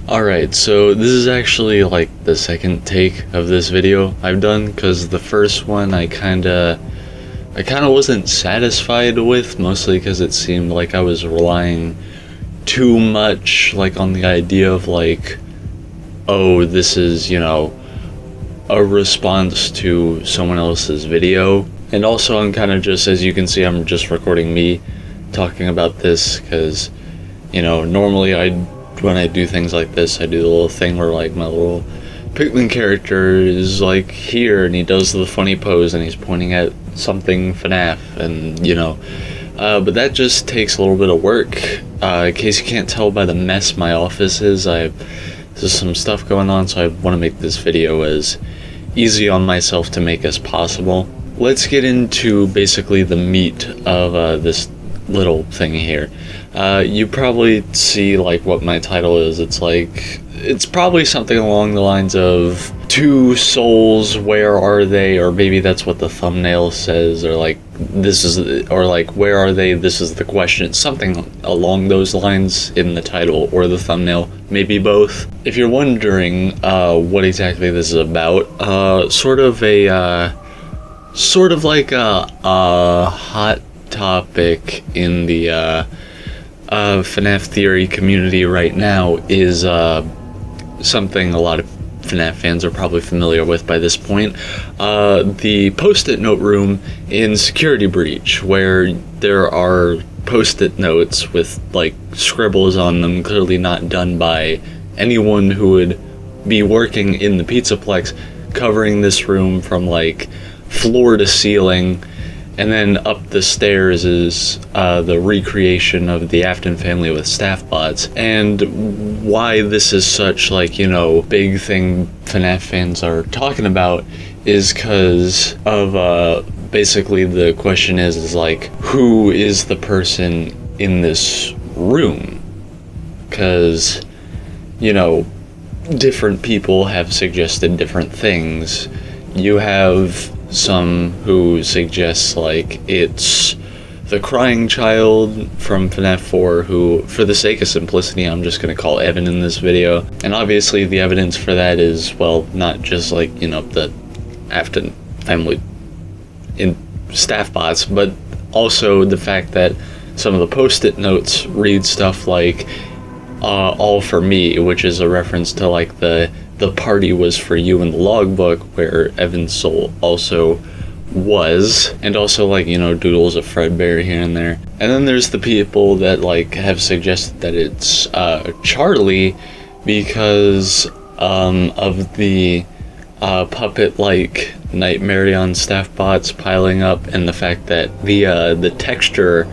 Alright, so this is actually like the second take of this video I've done, because the first one I kinda wasn't satisfied with, mostly because it seemed like I was relying too much like on the idea of like, oh, this is, a response to someone else's video. And also I'm kind of just, as you can see, I'm just recording me talking about this, because normally when I do things like this, I do the little thing where like my little Pikmin character is like here and he does the funny pose and he's pointing at something FNaF, and but that just takes a little bit of work. In case you can't tell by the mess my office is, there's some stuff going on, so I want to make this video as easy on myself to make as possible. Let's get into basically the meat of this little thing here. You probably see like what my title is. It's probably something along the lines of two souls, where are they? Or maybe that's what the thumbnail says, or like where are they? This is the question. Something along those lines in the title or the thumbnail, maybe both. If you're wondering what exactly this is about, sort of like a hot topic in the FNaF Theory community right now is something a lot of FNaF fans are probably familiar with by this point. The post-it note room in Security Breach, where there are post-it notes with like scribbles on them, clearly not done by anyone who would be working in the Pizzaplex, covering this room from like floor to ceiling. And then up the stairs is the recreation of the Afton family with staff bots. And why this is such like, big thing FNaF fans are talking about is because of basically the question is like, who is the person in this room? Because, different people have suggested different things. You have some who suggests like it's the crying child from FNaF 4, who, for the sake of simplicity, I'm just going to call Evan in this video. And obviously the evidence for that is, well, not just like, the Afton family in staff bots, but also the fact that some of the post-it notes read stuff like all for me, which is a reference to like the party was for you in the logbook, where Evan's soul also was, and also like doodles of Fredbear here and there. And then there's the people that like have suggested that it's Charlie because of the puppet like Nightmare on staff bots piling up, and the fact that the texture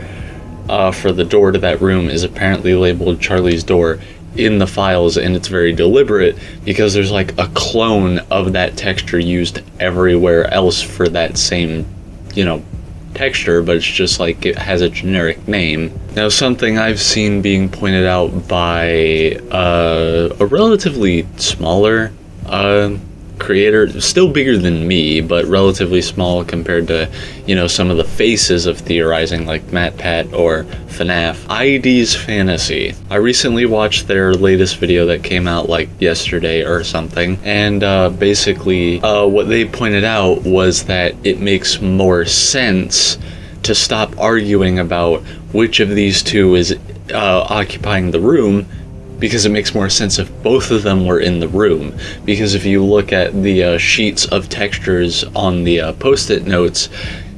for the door to that room is apparently labeled Charlie's door in the files, and it's very deliberate because there's like a clone of that texture used everywhere else for that same texture, but it's just like it has a generic name. Now, something I've seen being pointed out by a relatively smaller creator, still bigger than me, but relatively small compared to some of the faces of theorizing like MatPat or FNaF, ID's Fantasy. I recently watched their latest video that came out like yesterday or something, and basically what they pointed out was that it makes more sense to stop arguing about which of these two is occupying the room, because it makes more sense if both of them were in the room. Because if you look at the sheets of textures on the post-it notes,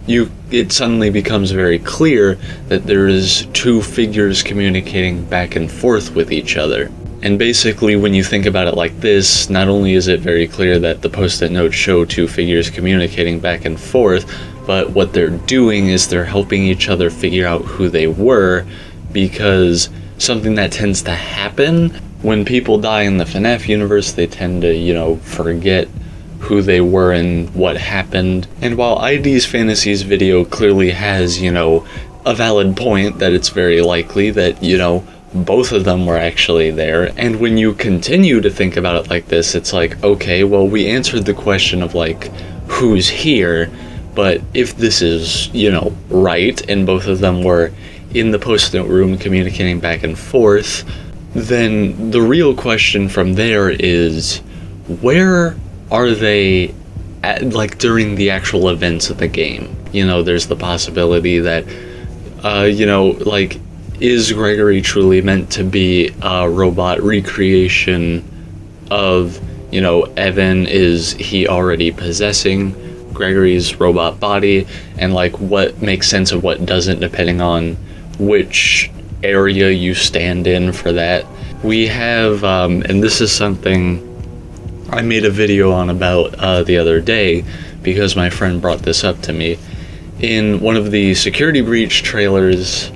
it suddenly becomes very clear that there is two figures communicating back and forth with each other. And basically, when you think about it like this, not only is it very clear that the post-it notes show two figures communicating back and forth, but what they're doing is they're helping each other figure out who they were, because something that tends to happen when people die in the FNaF universe, they tend to, forget who they were and what happened. And while ID's Fantasies video clearly has, a valid point that it's very likely that, both of them were actually there, and when you continue to think about it like this, it's like, okay, well, we answered the question of like, who's here, but if this is, right, and both of them were in the post-it note room communicating back and forth, then the real question from there is, where are they at, like, during the actual events of the game? You know, there's the possibility that, you know, like, is Gregory truly meant to be a robot recreation of, you know, Evan? Is he already possessing Gregory's robot body? And, like, what makes sense of what doesn't, depending on which area you stand in for that. We have, and this is something I made a video on about the other day, because my friend brought this up to me. In one of the security breach trailers,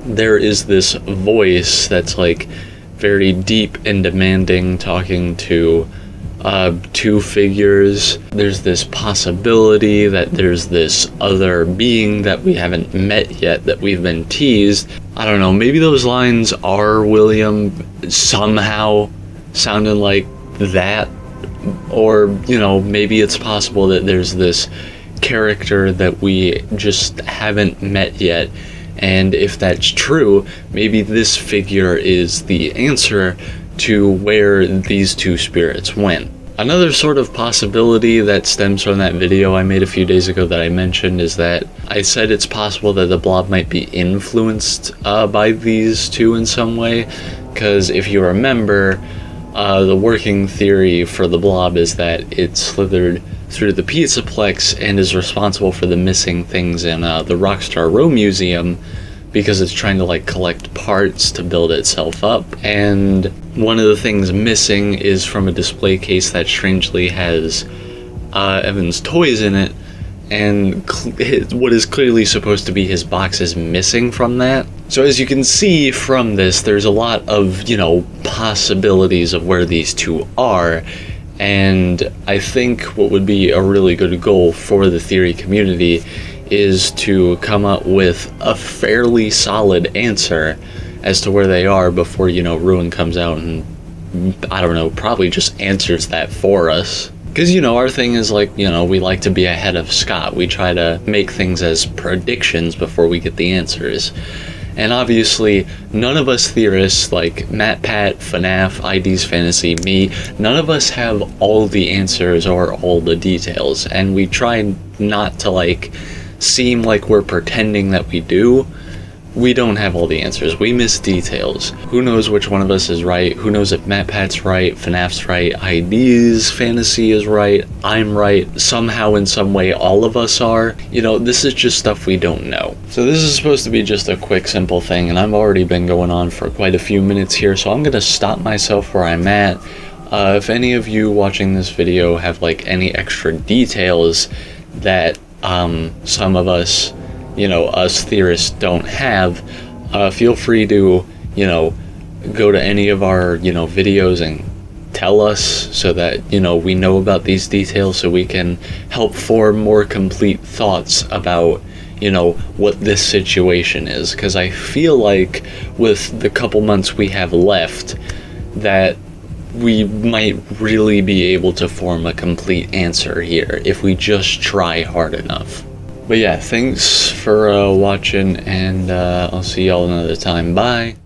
there is this voice that's like very deep and demanding, talking to two figures. There's this possibility that there's this other being that we haven't met yet, that we've been teased. I don't know, maybe those lines are William somehow sounding like that, or, you know, maybe it's possible that there's this character that we just haven't met yet. And if that's true, maybe this figure is the answer to where these two spirits went. Another sort of possibility that stems from that video I made a few days ago that I mentioned is that I said it's possible that the Blob might be influenced by these two in some way, because if you remember, the working theory for the Blob is that it slithered through the Pizzaplex and is responsible for the missing things in the Rockstar Row Museum, because it's trying to like collect parts to build itself up. And one of the things missing is from a display case that strangely has Evan's toys in it, and what is clearly supposed to be his box is missing from that. So as you can see from this, there's a lot of, you know, possibilities of where these two are. And I think what would be a really good goal for the theory community is to come up with a fairly solid answer as to where they are before, you know, Ruin comes out and, I don't know, probably just answers that for us. Because, you know, our thing is like, you know, we like to be ahead of Scott. We try to make things as predictions before we get the answers. And obviously, none of us theorists, like Matt, Pat, FNaF, ID's Fantasy, me, none of us have all the answers or all the details. And we try not to, like, seem like we're pretending that we do. We don't have all the answers. We miss details. Who knows which one of us is right? Who knows if Matt Pat's right, FNaF's right, ID's Fantasy is right, I'm right, somehow in some way all of us are. You know, this is just stuff we don't know. So this is supposed to be just a quick, simple thing, and I've already been going on for quite a few minutes here, so I'm gonna stop myself where I'm at. If any of you watching this video have like any extra details that some of us, you know, us theorists don't have, feel free to, you know, go to any of our, you know, videos and tell us, so that, you know, we know about these details, so we can help form more complete thoughts about, you know, what this situation is. Because I feel like with the couple months we have left, that we might really be able to form a complete answer here if we just try hard enough. But yeah, thanks for watching, and I'll see y'all another time. Bye.